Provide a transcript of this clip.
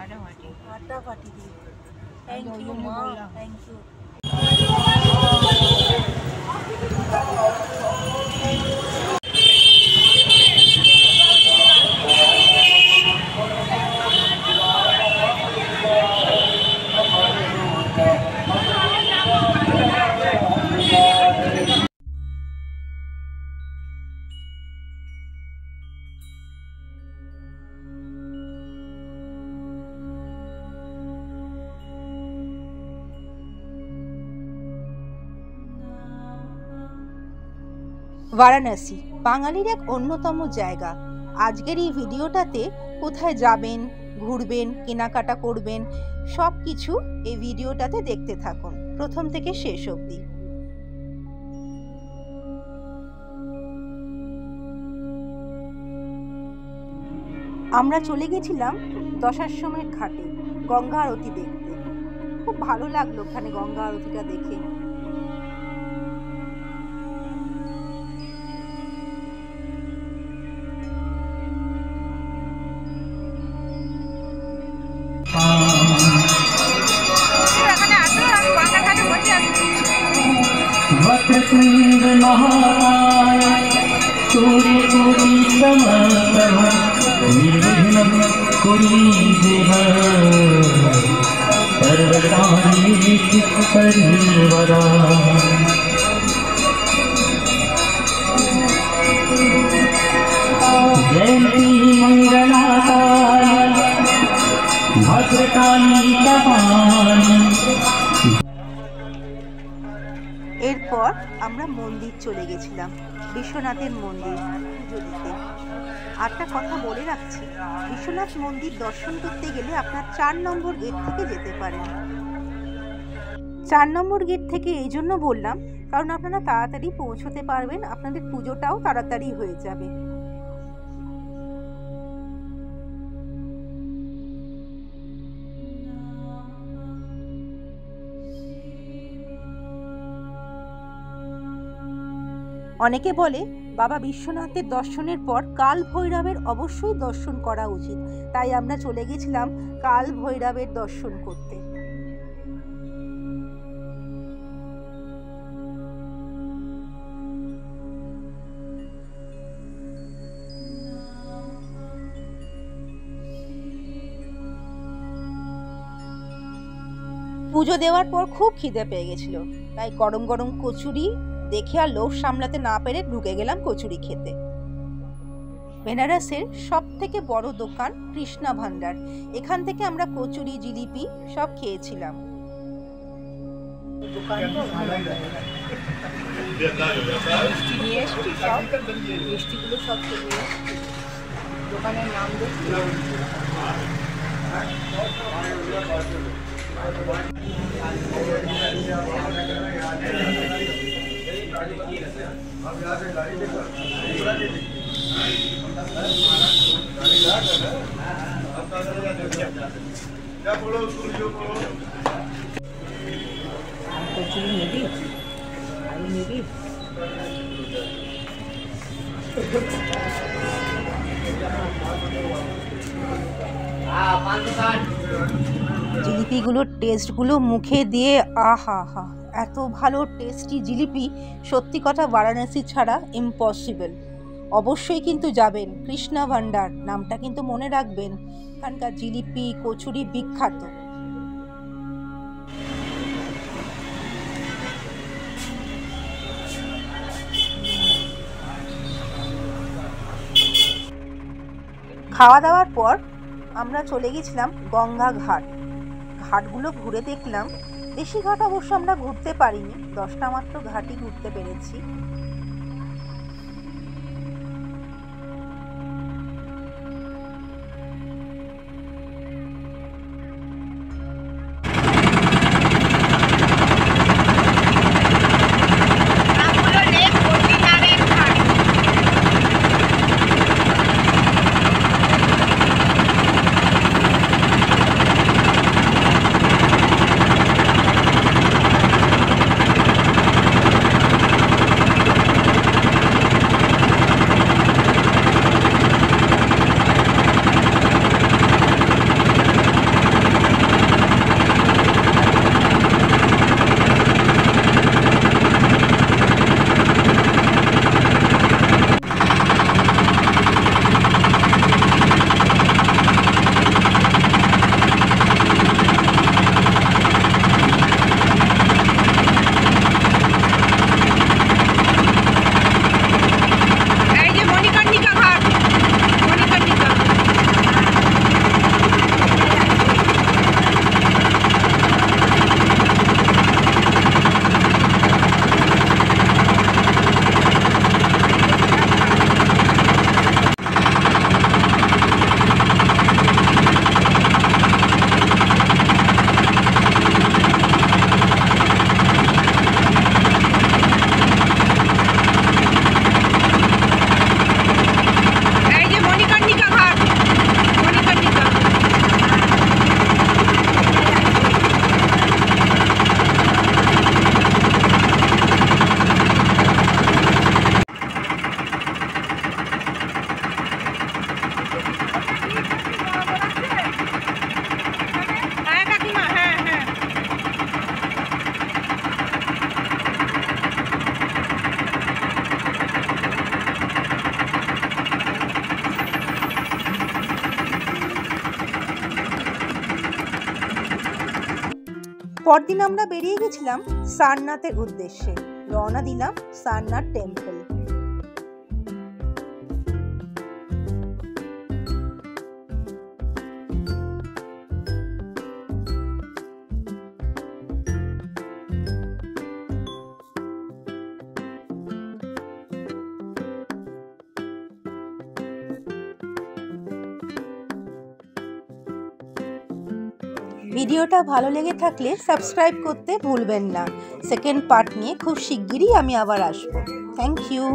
ফাটাফাটি দিয়ে। Thank you মা, থ্যাংক ইউ। বারাণসী বাঙালির এক অন্যতম জায়গা। আজকের এই ভিডিওটাতে কোথায় যাবেন, ঘুরবেন, কেনাকাটা করবেন, সব কিছু এই ভিডিওটাতে দেখতে থাকুন প্রথম থেকে শেষ অবধি। আমরা চলে গেছিলাম দশাশ্বমেধ ঘাটে গঙ্গা আরতি দেখতে। খুব ভালো লাগলো ওখানে গঙ্গা আরতিটা দেখে। वक्रतुंड महाकाय सूर्यकोटि समप्रभ निर्विघ्नं कुरु देव सर्वकार्येषु सर्वदा। जयन्ती मंगलाकाय भद्रकाली कपाली। এরপর আমরা মন্দির চলে গেছিলাম, বিশ্বনাথের মন্দির পুজো দিতে। একটা কথা বলে রাখছি, বিশ্বনাথ মন্দির দর্শন করতে গেলে আপনার 4 নম্বর গেট থেকে যেতে পারেন। 4 নম্বর গেট থেকে এই জন্য বললাম, কারণ আপনারা তাড়াতাড়ি পৌঁছতে পারবেন, আপনাদের পুজোটাও তাড়াতাড়ি হয়ে যাবে। অনেকে বলে বাবা বিশ্বনাথের দর্শনের পর কাল ভৈরবের অবশ্যই দর্শন করা উচিত, তাই আমরা চলে গেছিলাম কাল ভৈরবের দর্শন করতে। পুজো দেওয়ার পর খুব খিদে পেয়ে গেছিল, তাই গরম গরম কচুরি দেখে আর লোভ সামলাতে না পেরে ঢুকে গেলাম কচুরি খেতে। বেনারসের সব থেকে বড় দোকান কৃষ্ণা ভান্ডার, এখান থেকে আমরা কচুরি, জিলিপি সব খেয়েছিলাম। মিষ্টিগুলো সব দোকানের নাম দেখি। কচুরি নেবি, আলু নেবি। জিলিপিগুলোর টেস্টগুলো মুখে দিয়ে আহা হা, এত ভালো টেস্টি জিলিপি, সত্যি কথা বারাণসী ছাড়া ইম্পসিবল। অবশ্যই কিন্তু যাবেন কৃষ্ণা ভান্ডার, নামটা কিন্তু মনে রাখবেন, এখানকার জিলিপি কচুরি বিখ্যাত। খাওয়া দাওয়ার পর আমরা চলে গেছিলাম গঙ্গা ঘাট। ঘাটগুলো ঘুরে দেখলাম, বেশি ঘাট অবশ্য আমরা ঘুরতে পারিনি, 10টা মাত্র ঘাটই ঘুরতে পেরেছি। পরদিন আমরা বেরিয়ে গেছিলাম সারনাথের উদ্দেশ্যে। রওনা দিলাম সারনাথ টেম্পল। ভিডিওটা ভালো লেগে থাকলে সাবস্ক্রাইব করতে ভুলবেন না। সেকেন্ড পার্ট নিয়ে খুব শিগগিরই আমি আবার আসবো। Thank you.